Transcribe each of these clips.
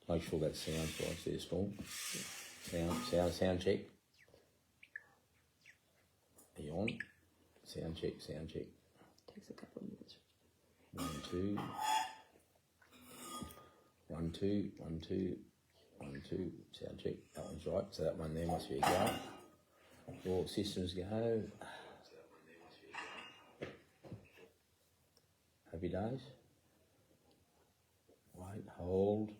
Make sure that sounds right there, Storm. Sound check. Are you on? Sound check. Takes a couple of minutes. 1, 2. 1, 2, 1, 2, 1, 2. Sound check. That one's right. So that one there must be a go. All systems go. Happy days. Wait, hold.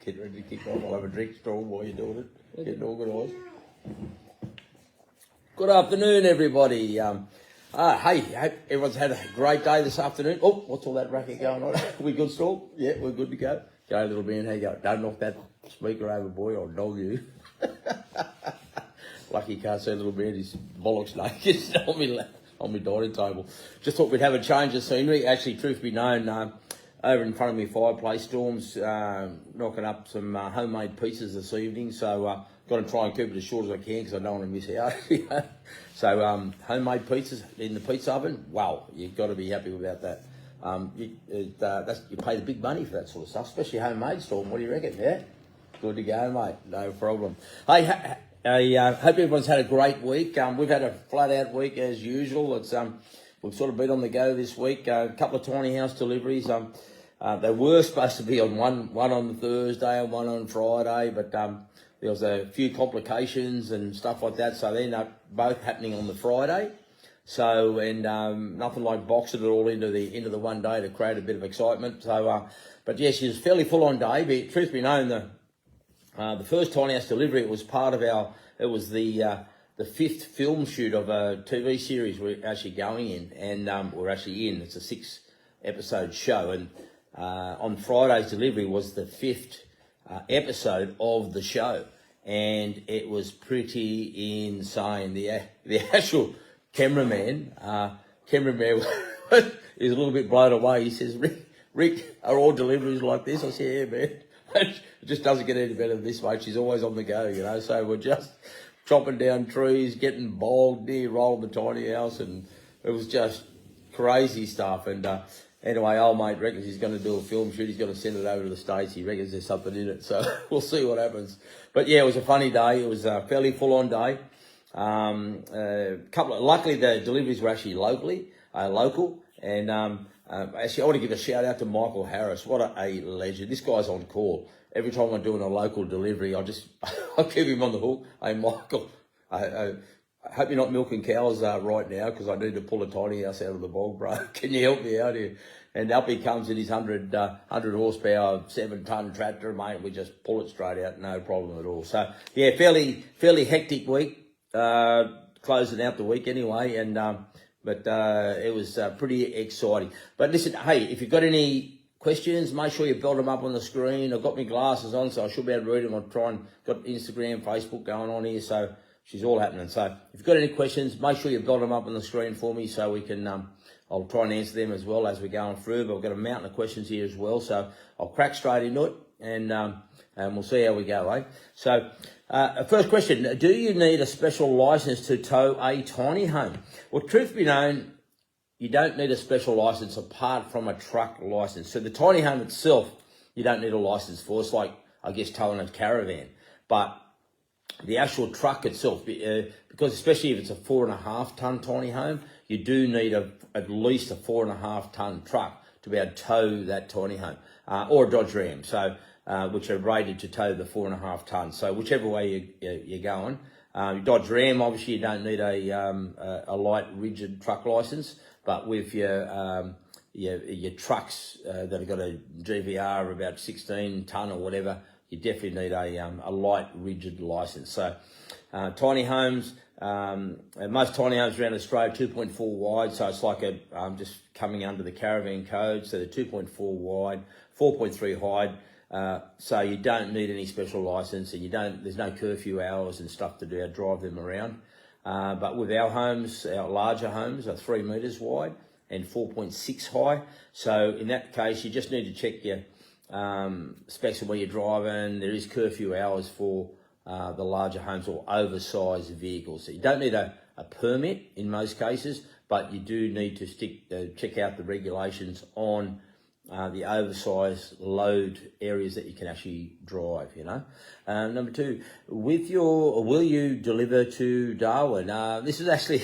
Get ready to kick off. I'll have a drink, Storm, while you're doing it. Getting organised. Good afternoon, everybody. Hey, hope everyone's had a great day this afternoon. Oh, what's all that racket going on? We good, Storm? Yeah, we're good to go. Go, little man, how you going? Don't knock that speaker over, boy, I'll dog you. Lucky you can't see little man, his bollocks naked on my dining table. Just thought we'd have a change of scenery. Actually, truth be known, over in front of me fireplace, Storm's knocking up some homemade pizzas this evening, so got to try and keep it as short as I can because I don't want to miss out. So homemade pizzas in the pizza oven, wow, you've got to be happy about that. You pay the big money for that sort of stuff, especially homemade, Storm. What do you reckon? Yeah, good to go, mate. No problem. Hey, I hope everyone's had a great week. We've had a flat-out week as usual. It's we've sort of been on the go this week. A couple of tiny house deliveries. They were supposed to be on one on Thursday and one on Friday, but there was a few complications and stuff like that, so they ended up both happening on the Friday. So, and nothing like boxing it all into the one day to create a bit of excitement. So, but yes, it was a fairly full-on day. But truth be known, the first tiny house delivery, it was part of it was the fifth film shoot of a TV series we're actually going in, and we're actually in. It's a 6-episode show, and on Friday's delivery was the 5th episode of the show, and it was pretty insane. The actual cameraman is a little bit blown away. He says, Rick, are all deliveries like this? I said, yeah, man. It just doesn't get any better than this, mate. She's always on the go, you know. So we're just chopping down trees, getting bogged near rolling the tiny house, and it was just crazy stuff. And anyway, old mate reckons he's going to do a film shoot. He's going to send it over to the States. He reckons there's something in it. So we'll see what happens. But yeah, it was a funny day. It was a fairly full-on day. Luckily the deliveries were actually local. And actually, I want to give a shout out to Michael Harris. What a legend. This guy's on call. Every time I'm doing a local delivery, I'll keep him on the hook. Hey, Michael, I hope you're not milking cows right now, because I need to pull a tiny house out of the bog, bro. Can you help me out here? And up he comes in his 100 horsepower, 7-ton tractor, mate. We just pull it straight out, no problem at all. So, yeah, fairly hectic week, closing out the week anyway, and but it was pretty exciting. But listen, hey, if you've got any questions, make sure you belt them up on the screen. I've got my glasses on, so I should be able to read them. Got Instagram, Facebook going on here, so she's all happening. So if you've got any questions, make sure you belt them up on the screen for me so we can, I'll try and answer them as well as we're going through. But I've got a mountain of questions here as well, so I'll crack straight into it, and we'll see how we go, eh? So first question, do you need a special license to tow a tiny home? Well, truth be known, you don't need a special license apart from a truck license. So the tiny home itself, you don't need a license for. It's like, I guess, towing a caravan. But the actual truck itself, because especially if it's a 4.5-ton tiny home, you do need at least a 4.5-ton truck to be able to tow that tiny home, or a Dodge Ram, so which are rated to tow the 4.5 tons. So whichever way you're going, Dodge Ram, obviously you don't need a light rigid truck license, but with your trucks that have got a GVR of about 16 ton or whatever, you definitely need a light rigid license. So tiny homes, most tiny homes around Australia 2.4 wide, so it's like just coming under the caravan code. So they're 2.4 wide, 4.3 high. So you don't need any special license, and there's no curfew hours and stuff to drive them around. But with our homes, our larger homes are 3 metres wide and 4.6 high. So in that case, you just need to check your specs of where you're driving. There is curfew hours for the larger homes or oversized vehicles. So you don't need a permit in most cases, but you do need to check out the regulations on the oversized load areas that you can actually drive, you know. Number two, will you deliver to Darwin? This is actually,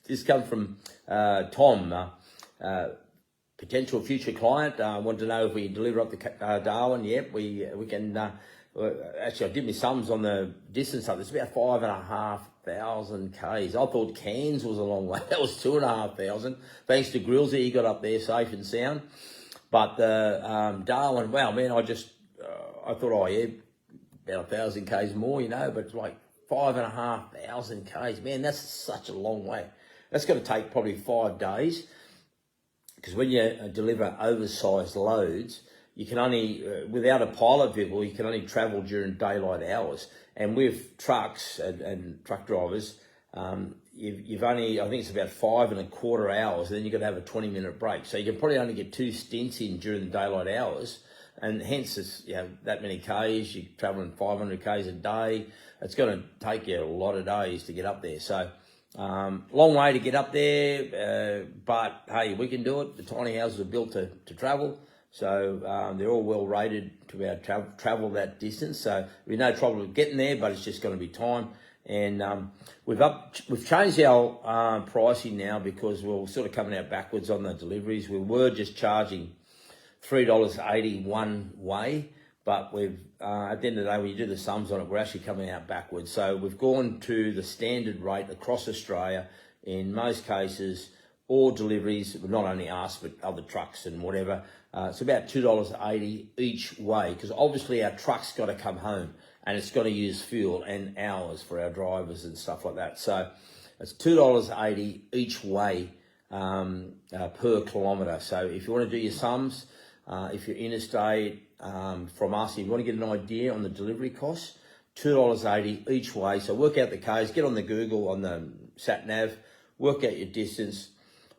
this comes from Tom, potential future client. Want to know if we deliver up to Darwin. Yep, we can. Actually, I did my sums on the distance up. It's about 5,500 k's. I thought Cairns was a long way. That was 2,500. Thanks to Grills, he got up there safe and sound. But Darwin, wow, man, I thought, oh yeah, about 1,000 k's more, you know. But it's like 5,500 k's. Man, that's such a long way. That's going to take probably 5 days. Because when you deliver oversized loads, you can only, without a pilot vehicle, you can only travel during daylight hours. And with trucks and truck drivers, you've only, I think it's about 5.25 hours, and then you've got to have a 20-minute break. So you can probably only get 2 stints in during the daylight hours, and hence it's, you know, that many Ks, you're traveling 500 Ks a day. It's going to take you a lot of days to get up there. So long way to get up there, but hey, we can do it. The tiny houses are built to travel. So they're all well rated to be able to travel that distance. So we've no trouble getting there, but it's just going to be time. And we've changed our pricing now because we're sort of coming out backwards on the deliveries. We were just charging $3.80 one way, but we've at the end of the day, when you do the sums on it, we're actually coming out backwards. So we've gone to the standard rate across Australia. In most cases, all deliveries, not only us, but other trucks and whatever, it's about $2.80 each way, because obviously our truck's got to come home and it's got to use fuel and hours for our drivers and stuff like that. So it's $2.80 each way per kilometre. So if you want to do your sums, if you're interstate from us, if you want to get an idea on the delivery costs, $2.80 each way. So work out the Ks, get on the Google, on the sat nav, work out your distance,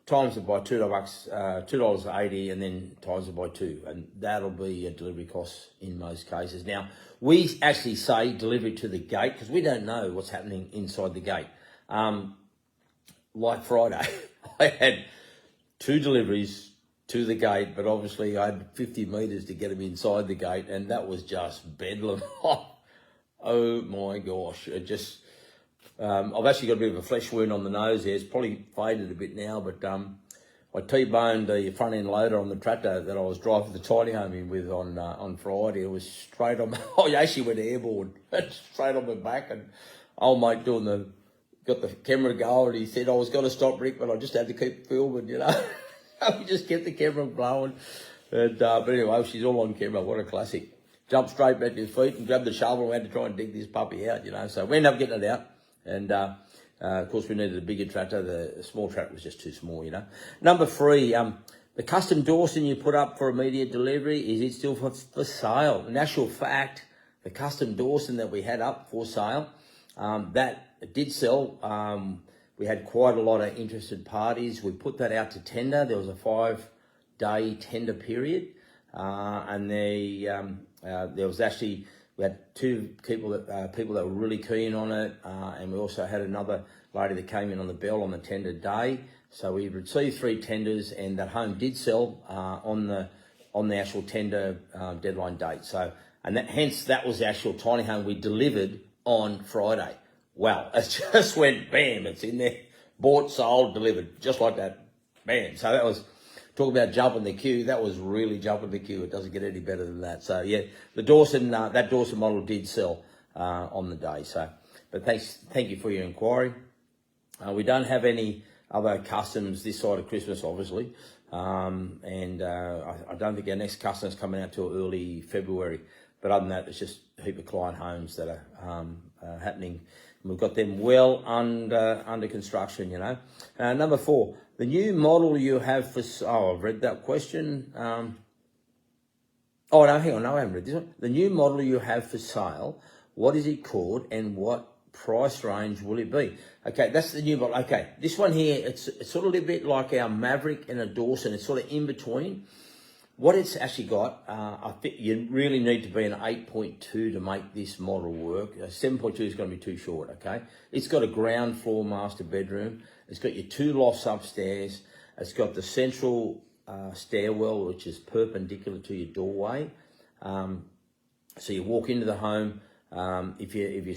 times it by $2.80, and then times it by 2, and that'll be your delivery costs in most cases. Now, we actually say delivery to the gate because we don't know what's happening inside the gate. Like Friday, I had 2 deliveries to the gate, but obviously I had 50 metres to get them inside the gate, and that was just bedlam. Oh my gosh, it just... I've actually got a bit of a flesh wound on the nose there. It's probably faded a bit now, but I T-boned the front end loader on the tractor that I was driving the tiny home in with on Friday. It was straight on. I actually went airborne, straight on my back, and old mate got the camera going. He said I was going to stop, Rick, but I just had to keep filming, you know. We just kept the camera blowing, and but anyway, she's all on camera. What a classic! Jumped straight back to his feet and grabbed the shovel and had to try and dig this puppy out, you know. So we ended up getting it out. And, of course, we needed a bigger tractor. The small tractor was just too small, you know. Number 3, the custom Dawson you put up for immediate delivery, is it still for sale? In actual fact, the custom Dawson that we had up for sale, that did sell. We had quite a lot of interested parties. We put that out to tender. There was a 5-day tender period. And there was actually... We had 2 people that were really keen on it, and we also had another lady that came in on the bell on the tender day. So we received 3 tenders, and that home did sell on the actual tender deadline date. So, and hence that was the actual tiny home we delivered on Friday. Wow, it just went bam! It's in there, bought, sold, delivered, just like that, bam. So that was. Talk about jumping the queue. That was really jumping the queue. It doesn't get any better than that. So yeah, the Dawson, that Dawson model did sell on the day. So, but thank you for your inquiry. We don't have any other customs this side of Christmas, obviously, and I don't think our next custom's coming out till early February. But other than that, it's just a heap of client homes that are happening. We've got them well under construction, you know. Number 4, the new model you have for... Oh, I've read that question. Oh, no, hang on. No, I haven't read this one. The new model you have for sale, what is it called and what price range will it be? Okay, that's the new model. Okay, this one here, it's sort of a little bit like our Maverick and a Dawson. It's sort of in between. What it's actually got, I think you really need to be an 8.2 to make this model work. 7.2 is going to be too short, okay? It's got a ground floor master bedroom. It's got your 2 lofts upstairs. It's got the central stairwell, which is perpendicular to your doorway. So you walk into the home. If you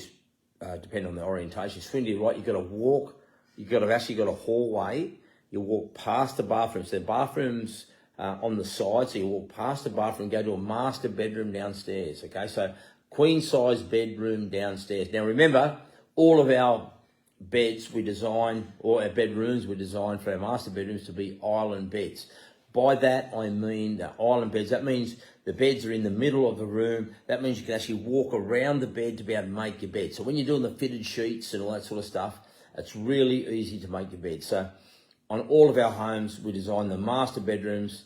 depending on the orientation, swing to your right, you've got to walk. You've got a hallway. You walk past the bathrooms. The bathrooms on the side, so you walk past the bathroom, go to a master bedroom downstairs. Okay, so queen size bedroom downstairs. Now remember, all of our beds we design, or our bedrooms we design for our master bedrooms to be island beds. By that I mean the island beds. That means the beds are in the middle of the room. That means you can actually walk around the bed to be able to make your bed. So when you're doing the fitted sheets and all that sort of stuff, it's really easy to make your bed. So on all of our homes, we design the master bedrooms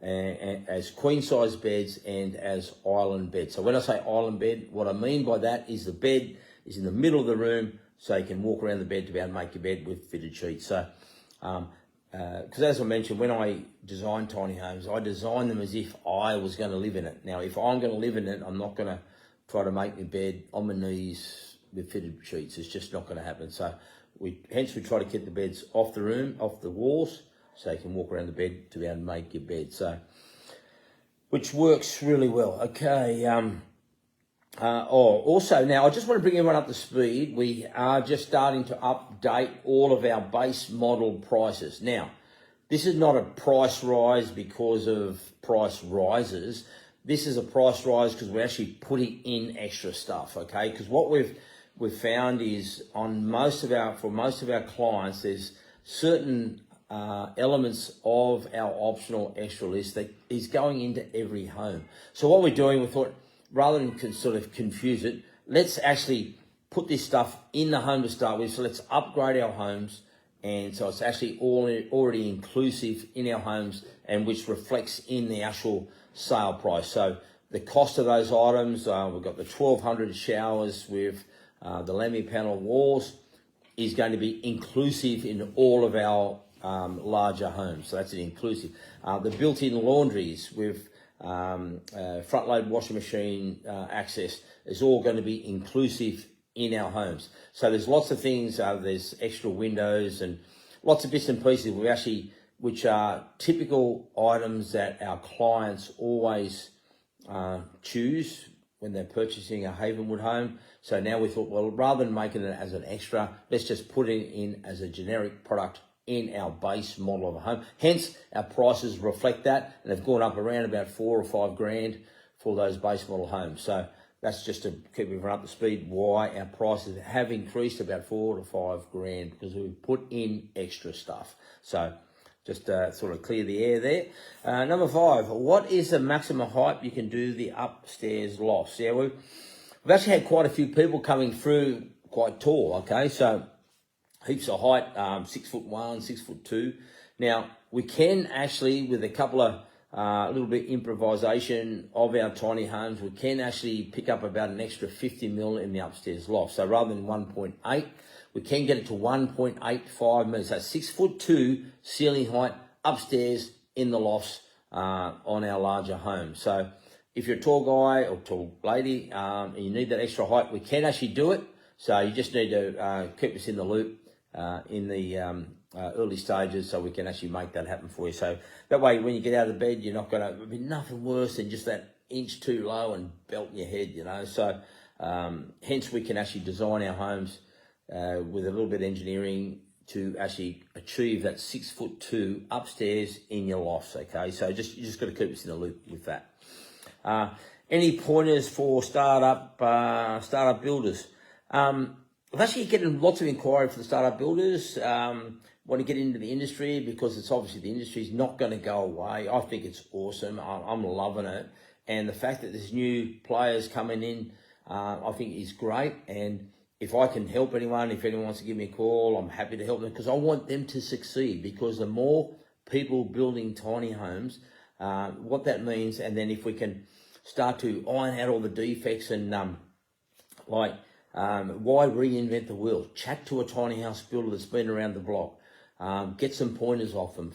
as queen size beds and as island beds. So when I say island bed, what I mean by that is the bed is in the middle of the room, so you can walk around the bed to be able to make your bed with fitted sheets. So, because as I mentioned, when I design tiny homes, I design them as if I was going to live in it. Now, if I'm going to live in it, I'm not going to try to make my bed on my knees with fitted sheets. It's just not going to happen. So hence we try to keep the beds off the room, off the walls, so you can walk around the bed to be able to make your bed. So, which works really well. Okay. Also, now I just want to bring everyone up to speed. We are just starting to update all of our base model prices. Now, this is not a price rise because of price rises. This is a price rise because we're actually putting in extra stuff, okay? Because what we've found is for most of our clients, there's certain elements of our optional extra list that is going into every home. So what we're doing, we thought, rather than sort of confuse it, let's actually put this stuff in the home to start with. So let's upgrade our homes. And so it's actually already inclusive in our homes, and which reflects in the actual sale price. So the cost of those items, we've got the 1,200 showers with the laminated panel walls, is going to be inclusive in all of our larger homes. So that's an inclusive. The built-in laundries with front load washing machine access is all going to be inclusive in our homes. So there's lots of things, there's extra windows and lots of bits and pieces which are typical items that our clients always choose when they're purchasing a Havenwood home. So now we thought, well, rather than making it as an extra, let's just put it in as a generic product in our base model of a home. Hence, our prices reflect that, and they've gone up around about $4,000 or $5,000 for those base model homes. So that's just to keep everyone up to speed why our prices have increased about $4,000 to $5,000, because we've put in extra stuff. So just sort of clear the air there. Number 5, what is the maximum height you can do the upstairs lofts? Yeah, we've actually had quite a few people coming through quite tall, okay? So heaps of height, 6'1", 6'2". Now, we can actually, with a couple of little bit improvisation of our tiny homes, we can actually pick up about an extra 50 mil in the upstairs loft. So rather than 1.8, we can get it to 1.85 metres. So 6'2" ceiling height upstairs in the lofts on our larger homes. So if you're a tall guy or tall lady and you need that extra height, we can actually do it. So you just need to keep us in the loop in the early stages, so we can actually make that happen for you. So that way, when you get out of the bed, you're not going to be nothing worse than just that inch too low and belting your head, you know. So hence we can actually design our homes with a little bit of engineering to actually achieve that 6'2" upstairs in your lofts. Okay, so you just got to keep us in the loop with that. Any pointers for startup builders? I'm actually getting lots of inquiry for the startup builders. Want to get into the industry because it's obviously the industry is not going to go away. I think it's awesome. I'm loving it. And the fact that there's new players coming in, I think is great. And if I can help anyone, if anyone wants to give me a call, I'm happy to help them, because I want them to succeed. Because the more people building tiny homes, what that means, and then if we can start to iron out all the defects and why reinvent the wheel? Chat to a tiny house builder that's been around the block. Get some pointers off them.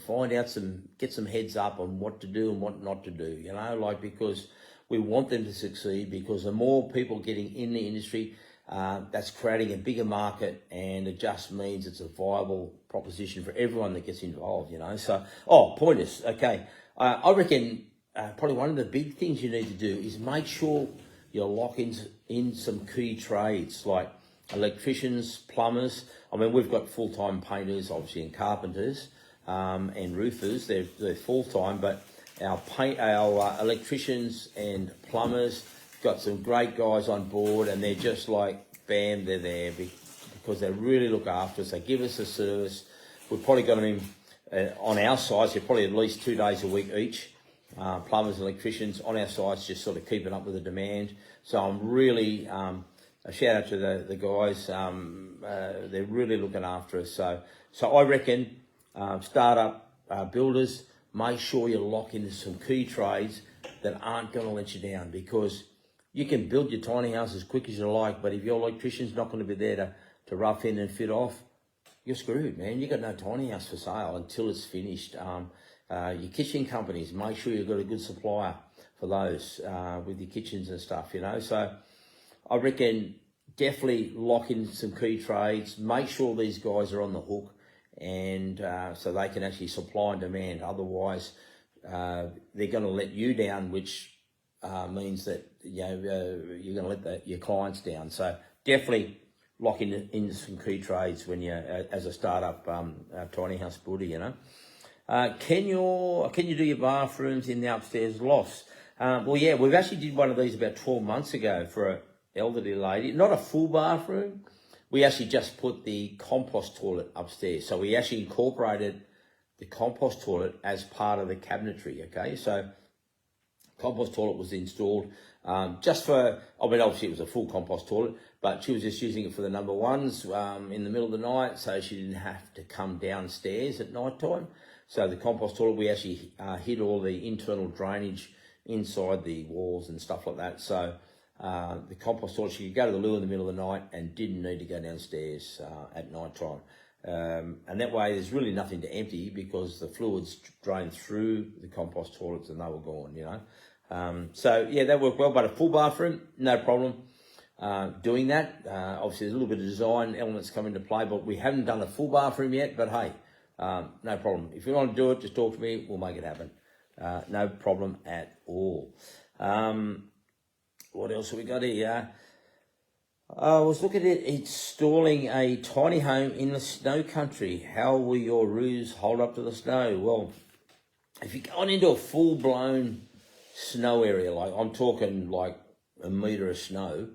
Get some heads up on what to do and what not to do. You know, because we want them to succeed. Because the more people getting in the industry, That's creating a bigger market, and it just means it's a viable proposition for everyone that gets involved, So, pointers. Okay. I reckon probably one of the big things you need to do is make sure you lock in some key trades like electricians, plumbers. I mean, we've got full-time painters, obviously, and carpenters, and roofers. They're full-time, but our electricians and plumbers got some great guys on board, and they're just like, bam, they're there because they really look after us. They give us a service. We've probably got them in, on our sites, they're probably at least 2 days a week each. Plumbers and electricians on our sites, just sort of keeping up with the demand. So I'm really, a shout out to the guys. They're really looking after us. So I reckon startup builders, make sure you lock into some key trades that aren't going to let you down, because you can build your tiny house as quick as you like, but if your electrician's not going to be there to rough in and fit off, you're screwed, man. You got no tiny house for sale until it's finished. Your kitchen companies, make sure you've got a good supplier for those with your kitchens and stuff, So I reckon definitely lock in some key trades. Make sure these guys are on the hook, and so they can actually supply and demand. Otherwise, they're going to let you down, which means that you're going to let your clients down. So definitely lock in some key trades when you as a startup tiny house builder. Can you do your bathrooms in the upstairs lofts? Well, yeah, we've actually did one of these about 12 months ago for an elderly lady. Not a full bathroom. We actually just put the compost toilet upstairs. So we actually incorporated the compost toilet as part of the cabinetry, okay? So compost toilet was installed just for, obviously it was a full compost toilet, but she was just using it for the number ones in the middle of the night, so she didn't have to come downstairs at night time. So the compost toilet, we actually hid all the internal drainage inside the walls and stuff like that. So the compost toilet, she could go to the loo in the middle of the night and didn't need to go downstairs at night time. And that way there's really nothing to empty, because the fluids drained through the compost toilets and they were gone, So yeah, that worked well. But a full bathroom, no problem doing that. Obviously there's a little bit of design elements come into play, but we haven't done a full bathroom yet. But hey, no problem. If you want to do it, just talk to me, we'll make it happen. No problem at all. What else have we got here? I was looking at installing a tiny home in the snow country. How will your roofs hold up to the snow? Well, if you're going into a full-blown snow area, like I'm talking like a metre of snow,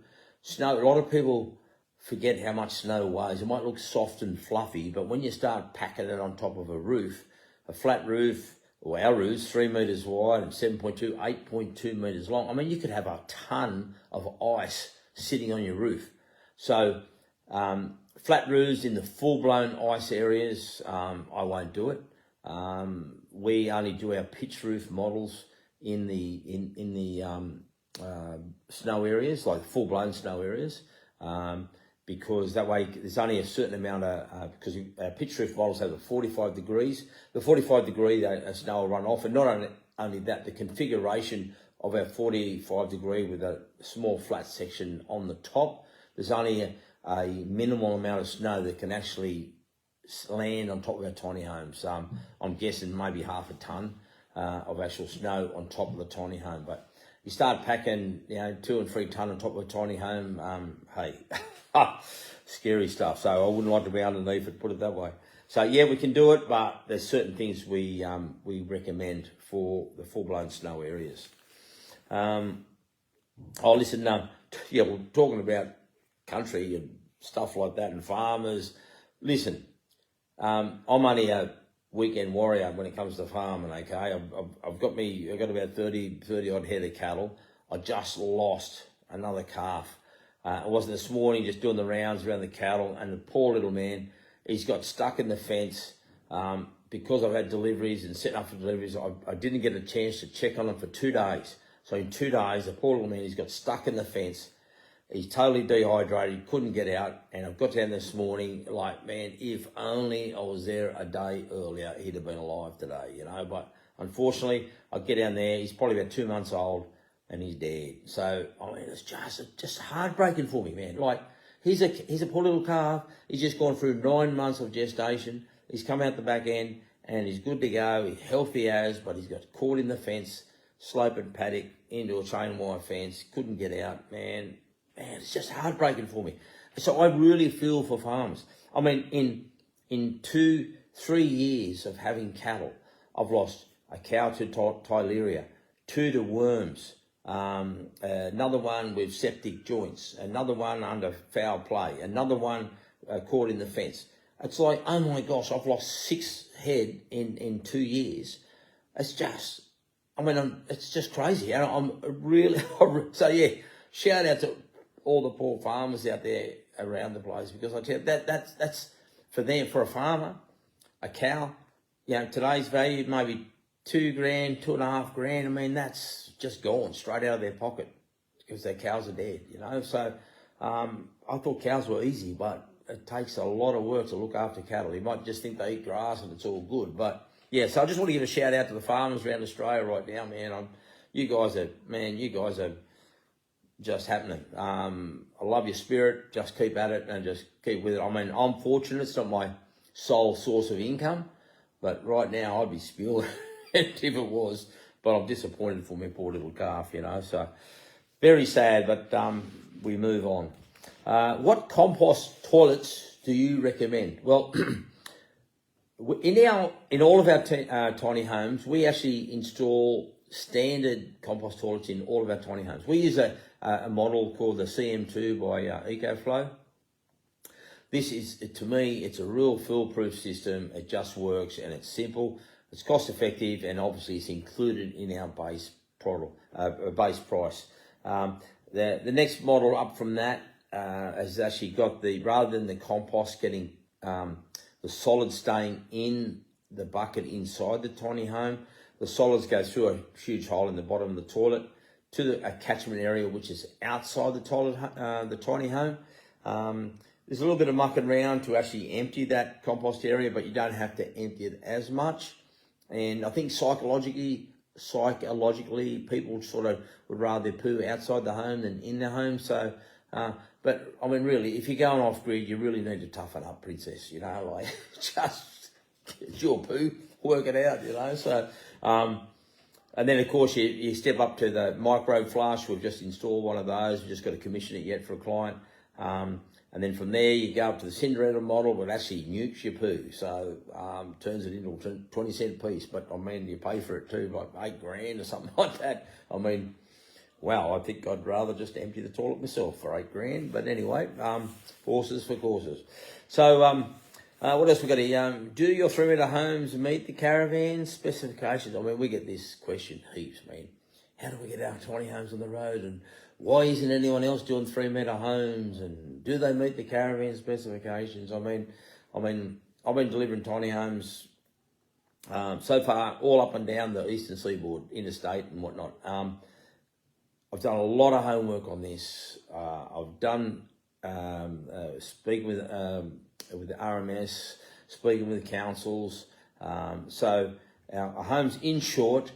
a lot of people forget how much snow weighs. It might look soft and fluffy, but when you start packing it on top of a roof, a flat roof, or our roof's 3 metres wide and 7.2, 8.2 metres long. I mean, you could have a ton of ice sitting on your roof. So flat roofs in the full-blown ice areas, I won't do it. We only do our pitch roof models in the snow areas, like full-blown snow areas, because that way there's only a certain amount of, because our pitch roof models have 45 degrees. The 45 degree snow will run off, and not only that, the configuration of our 45 degree with a small flat section on the top, there's only a minimal amount of snow that can actually land on top of our tiny homes. I'm guessing maybe half a ton of actual snow on top of the tiny home. But you start packing, 2 and 3 ton on top of a tiny home, hey, scary stuff. So I wouldn't like to be underneath it, put it that way. So yeah, we can do it, but there's certain things we recommend for the full-blown snow areas. Listen, we're talking about country and stuff like that and farmers. Listen, I'm only a weekend warrior when it comes to farming, okay? I've got about 30 odd head of cattle. I just lost another calf. I wasn't this morning just doing the rounds around the cattle, and the poor little man, he's got stuck in the fence because I've had deliveries and setting up for deliveries. I didn't get a chance to check on him for 2 days. So in 2 days, the poor little man, he's got stuck in the fence. He's totally dehydrated, he couldn't get out. And I've got down this morning, like, man, if only I was there a day earlier, he'd have been alive today, But unfortunately, I get down there, he's probably about 2 months old, and he's dead. So, I mean, it's just heartbreaking for me, man. Like, He's a poor little calf. He's just gone through 9 months of gestation. He's come out the back end and he's good to go. He's healthy as, but he's got caught in the fence, sloped paddock into a chain wire fence. Couldn't get out, man. Man, it's just heartbreaking for me. So I really feel for farmers. I mean, in 2-3 years of having cattle, I've lost a cow to Tyleria, 2 to worms, another one with septic joints, another one under foul play, another one caught in the fence. It's like, oh my gosh, I've lost 6 head in 2 years. It's just, I mean, it's just crazy. And I'm really, so yeah, shout out to all the poor farmers out there around the place, because I tell you, that's for them, for a farmer, a cow, you know, today's value maybe $2,000, $2.5 grand. I mean, that's just gone straight out of their pocket because their cows are dead, you know. So I thought cows were easy, but it takes a lot of work to look after cattle. You might just think they eat grass and it's all good, but yeah. So I just want to give a shout out to the farmers around Australia right now, man. You guys are just happening. I love your spirit. Just keep at it and just keep with it. I mean, I'm fortunate. It's not my sole source of income, but right now I'd be spewing if it was. But I'm disappointed for my poor little calf, you know. So very sad, but we move on. What compost toilets do you recommend? Well, in all of our tiny homes, we actually install standard compost toilets in all of our tiny homes. We use a model called the CM2 by EcoFlow. This is, to me, it's a real foolproof system. It just works and it's simple, it's cost effective, and obviously it's included in our base price. The next model up from that has actually got rather than the compost getting the solid staying in the bucket inside the tiny home, the solids go through a huge hole in the bottom of the toilet to a catchment area which is outside the tiny home. There's a little bit of mucking around to actually empty that compost area, but you don't have to empty it as much. And I think psychologically, people sort of would rather poo outside the home than in the home. So, but I mean, really, if you're going off grid, you really need to toughen up, princess. You know, like just it's your poo, work it out. You know, so. And then, of course, you step up to the micro flush. We've just installed one of those. We've just got to commission it yet for a client. And then from there, you go up to the Cinderella model, but actually nukes your poo. So turns it into a 20-cent piece. But, I mean, you pay for it too, like $8 grand or something like that. I mean, wow, I think I'd rather just empty the toilet myself for $8 grand. But anyway, horses for courses. So what else we got here? Do your 3-metre homes meet the caravan specifications? I mean, we get this question heaps, man. How do we get our tiny homes on the road? And why isn't anyone else doing 3-metre homes? And do they meet the caravan specifications? I mean, I've been delivering tiny homes so far all up and down the eastern seaboard, interstate and whatnot. I've done a lot of homework on this. I've done speaking with the RMS, speaking with the councils. So our homes, in short,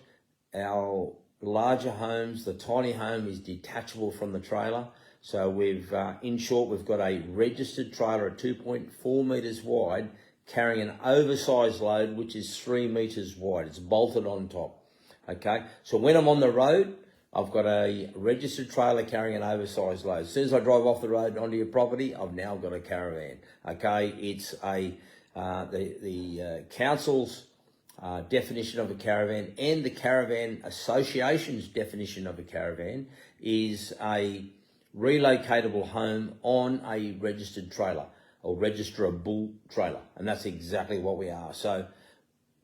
our larger homes, the tiny home is detachable from the trailer. So in short, we've got a registered trailer at 2.4 metres wide, carrying an oversized load, which is 3 metres wide. It's bolted on top. Okay. So when I'm on the road, I've got a registered trailer carrying an oversized load. As soon as I drive off the road onto your property, I've now got a caravan. Okay, it's the council's definition of a caravan and the Caravan Association's definition of a caravan is a relocatable home on a registered trailer or registerable trailer, and that's exactly what we are. So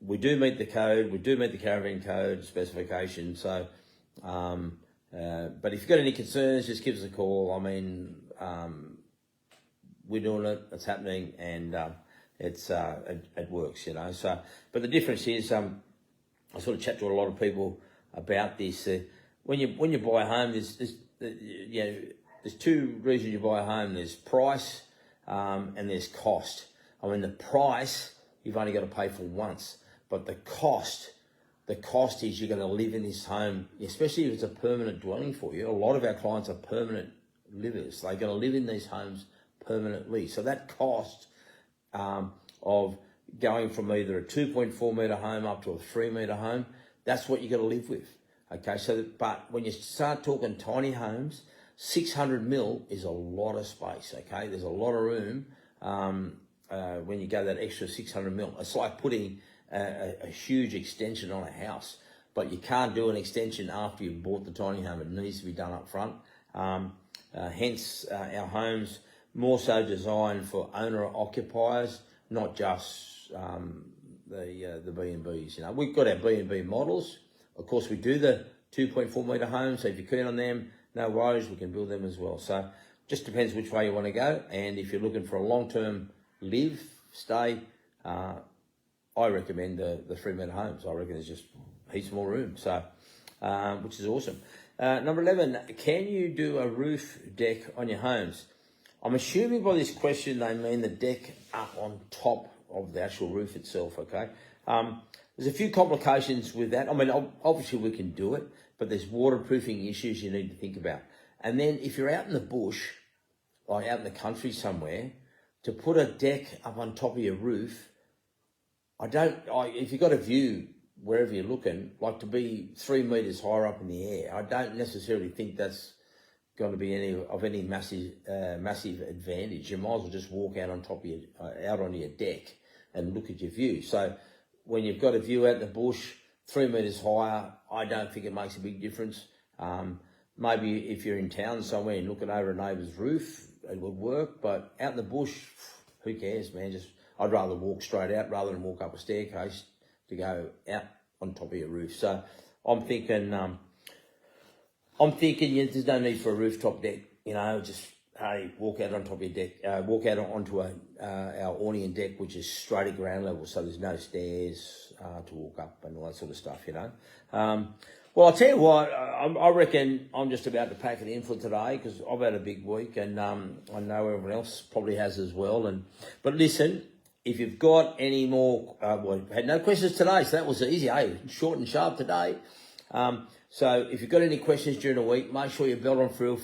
we do meet the code, we do meet the caravan code specification. So. But if you've got any concerns, just give us a call. I mean, we're doing it, it's happening, and it works, you know. So, but the difference is, I sort of chat to a lot of people about this. When you buy a home, there's 2 reasons you buy a home. There's price, and there's cost. I mean, the price you've only got to pay for once, but the cost is you're going to live in this home, especially if it's a permanent dwelling for you. A lot of our clients are permanent livers. They're going to live in these homes permanently. So that cost of going from either a 2.4 metre home up to a 3 metre home, that's what you got to live with. Okay, so but when you start talking tiny homes, 600 mil is a lot of space. Okay, there's a lot of room when you go that extra 600 mil. It's like putting a huge extension on a house, but you can't do an extension after you've bought the tiny home. It needs to be done up front. Hence, our homes more so designed for owner-occupiers, not just the B&Bs. You know, we've got our B&B models. Of course, we do the 2.4 metre homes, so if you're keen on them, no worries, we can build them as well. So just depends which way you want to go. And if you're looking for a long-term stay, I recommend the 3 metre homes. I reckon there's just heaps more room, so which is awesome. Number 11, can you do a roof deck on your homes? I'm assuming by this question they mean the deck up on top of the actual roof itself, okay? There's a few complications with that. I mean, obviously we can do it, but there's waterproofing issues you need to think about. And then if you're out in the bush, like out in the country somewhere, to put a deck up on top of your roof, if you've got a view wherever you're looking, like to be 3 metres higher up in the air, I don't necessarily think that's going to be any massive advantage. You might as well just walk out on top of out on your deck and look at your view. So when you've got a view out in the bush, 3 metres higher, I don't think it makes a big difference. Maybe if you're in town somewhere and looking over a neighbour's roof, it would work. But out in the bush, who cares, man? I'd rather walk straight out rather than walk up a staircase to go out on top of your roof. So I'm thinking there's no need for a rooftop deck. You know, just walk out on top of your deck, walk out onto our awning deck, which is straight at ground level, so there's no stairs to walk up and all that sort of stuff, you know. Well, I'll tell you what, I reckon I'm just about to pack it in for today because I've had a big week, and I know everyone else probably has as well. But listen, if you've got any more, I had no questions today, so that was easy, short and sharp today. So if you've got any questions during the week, make sure you bell on through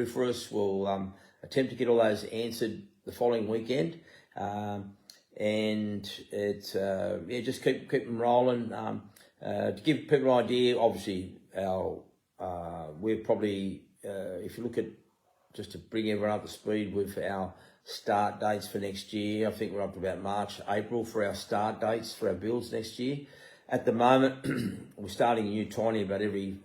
for us. We'll attempt to get all those answered the following weekend. And it's just keep them rolling. To give people an idea, obviously we're probably if you look at, just to bring everyone up to speed with our start dates for next year, I think we're up to about March, April for our start dates for our builds next year. At the moment, we're starting a new tiny about every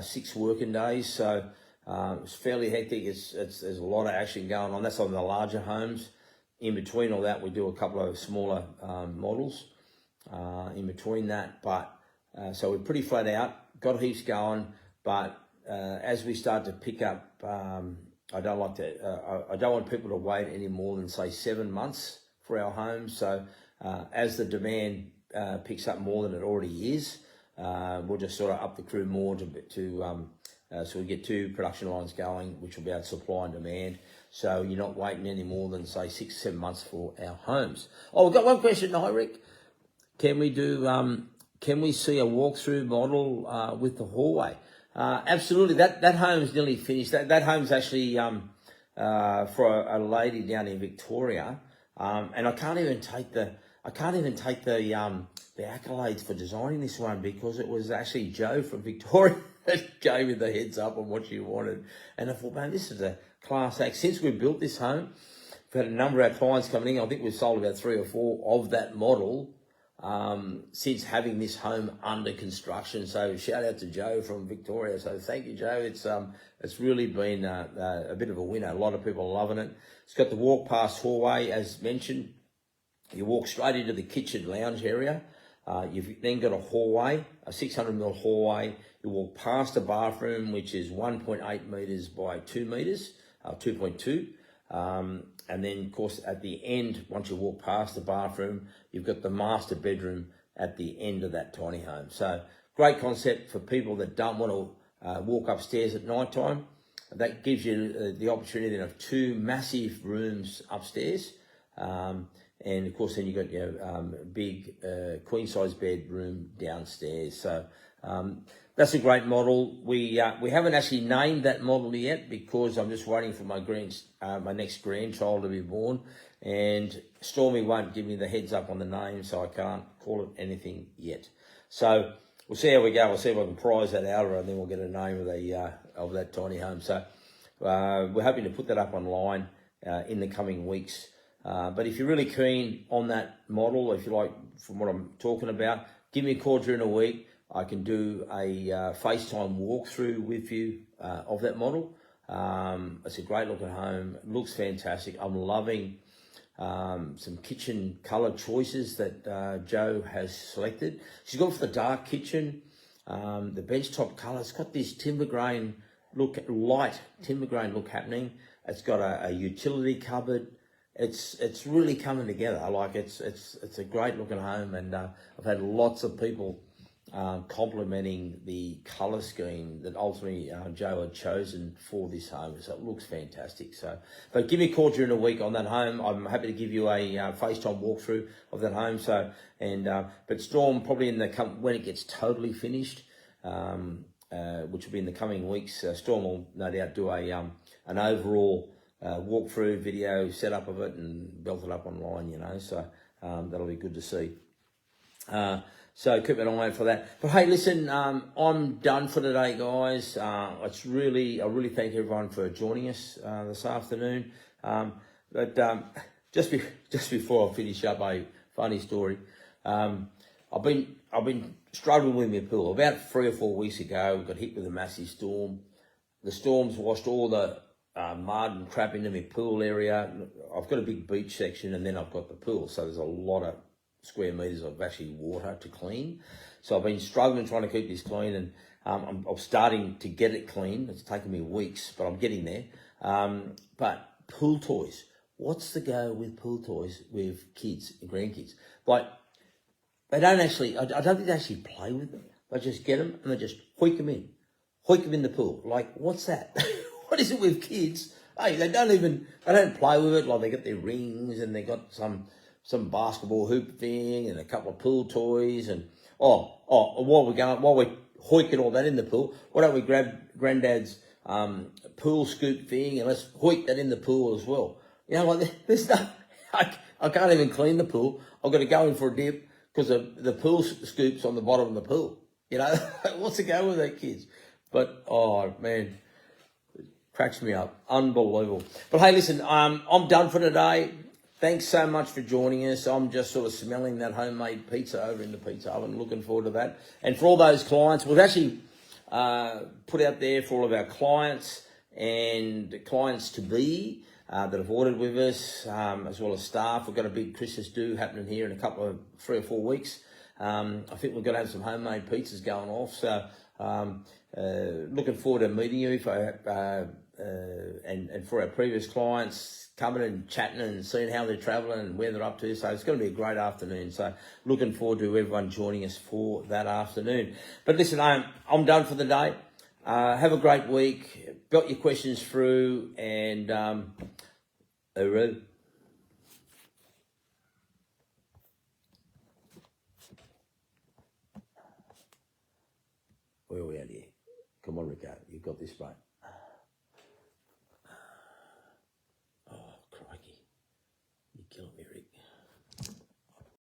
6 working days, so it's fairly hectic. There's a lot of action going on. That's on the larger homes. In between all that, we do a couple of smaller models in between that, but so we're pretty flat out, got heaps going, but as we start to pick up, I don't want people to wait any more than, say, 7 months for our homes. So as the demand picks up more than it already is, we'll just sort of up the crew more so we get 2 production lines going, which will be able to supply and demand. So you're not waiting any more than, say, 6, 7 months for our homes. Oh, we've got one question, hi Rick. Can we see a walkthrough model with the hallway? Absolutely. That home's nearly finished. That home's actually for a lady down in Victoria, and I can't even take the accolades for designing this one, because it was actually Joe from Victoria that gave me the heads up on what she wanted. And I thought, man, this is a class act. Since we built this home, we've had a number of our clients coming in. I think we've sold about 3 or 4 of that model since having this home under construction. So shout out to Joe from Victoria. So thank you, Joe. It's really been a bit of a winner. A lot of people are loving it. It's got the walk past hallway, as mentioned. You walk straight into the kitchen lounge area. You've then got a hallway, a 600mm hallway. You walk past a bathroom, which is 1.8 metres by 2 metres, 2.2. And then, of course, at the end, once you walk past the bathroom, you've got the master bedroom at the end of that tiny home. So great concept for people that don't want to walk upstairs at night time. That gives you the opportunity of 2 massive rooms upstairs. And of course, then you've got your big queen size bedroom downstairs. So that's a great model. We haven't actually named that model yet because I'm just waiting for my next grandchild to be born, and Stormy won't give me the heads up on the name, so I can't call it anything yet. So we'll see how we go. We'll see if I can prize that out, and then we'll get a name of that tiny home. So we're hoping to put that up online in the coming weeks. But if you're really keen on that model, if you like from what I'm talking about, give me a call during the week. I can do a FaceTime walkthrough with you of that model. It's a great looking home. It looks fantastic. I'm loving some kitchen colour choices that Jo has selected. She's gone for the dark kitchen, the benchtop colour. It's got this timber grain look, light timber grain look happening. It's got a utility cupboard. It's really coming together. Like it's a great looking home, and I've had lots of people complimenting the colour scheme that ultimately Jo had chosen for this home. So it looks fantastic. So, but give me a call during the week on that home. I'm happy to give you a FaceTime walkthrough of that home. So, and but Storm probably when it gets totally finished, which will be in the coming weeks. Storm will no doubt do an overall walkthrough video setup of it and build it up online. You know, so that'll be good to see. So keep an eye out for that. But hey, listen, I'm done for today, guys. I really thank everyone for joining us this afternoon. But just before I finish up, a funny story. I've been struggling with my pool. About 3 or 4 weeks ago, we got hit with a massive storm. The storms washed all the mud and crap into my pool area. I've got a big beach section, and then I've got the pool, so there's a lot of square metres of actually water to clean. So I've been struggling trying to keep this clean, and I'm starting to get it clean. It's taken me weeks, but I'm getting there. But pool toys, what's the go with pool toys with kids and grandkids? Like, they don't actually, I don't think they actually play with them. They just get them and they just hoik them in the pool. Like, what's that? What is it with kids? Hey, they don't play with it. Like, they got their rings and they got some basketball hoop thing and a couple of pool toys, and while we're hoiking all that in the pool, why don't we grab Granddad's pool scoop thing and let's hoik that in the pool as well? You know, like there's no, I can't even clean the pool. I've got to go in for a dip because the pool scoop's on the bottom of the pool. You know, what's the go with that, kids? But oh man, it cracks me up, unbelievable. But hey, listen, I'm done for today. Thanks so much for joining us. I'm just sort of smelling that homemade pizza over in the pizza oven. Looking forward to that. And for all those clients, we've actually put out there for all of our clients and clients to be that have ordered with us, as well as staff. We've got a big Christmas do happening here in a couple of 3 or 4 weeks. I think we're going to have some homemade pizzas going off. So looking forward to meeting you and for our previous clients, coming and chatting and seeing how they're travelling and where they're up to. So it's going to be a great afternoon. So looking forward to everyone joining us for that afternoon. But listen, I'm done for the day. Have a great week. Got your questions through, and hooroo. Where are we at here? Come on, Rico. You've got this, mate.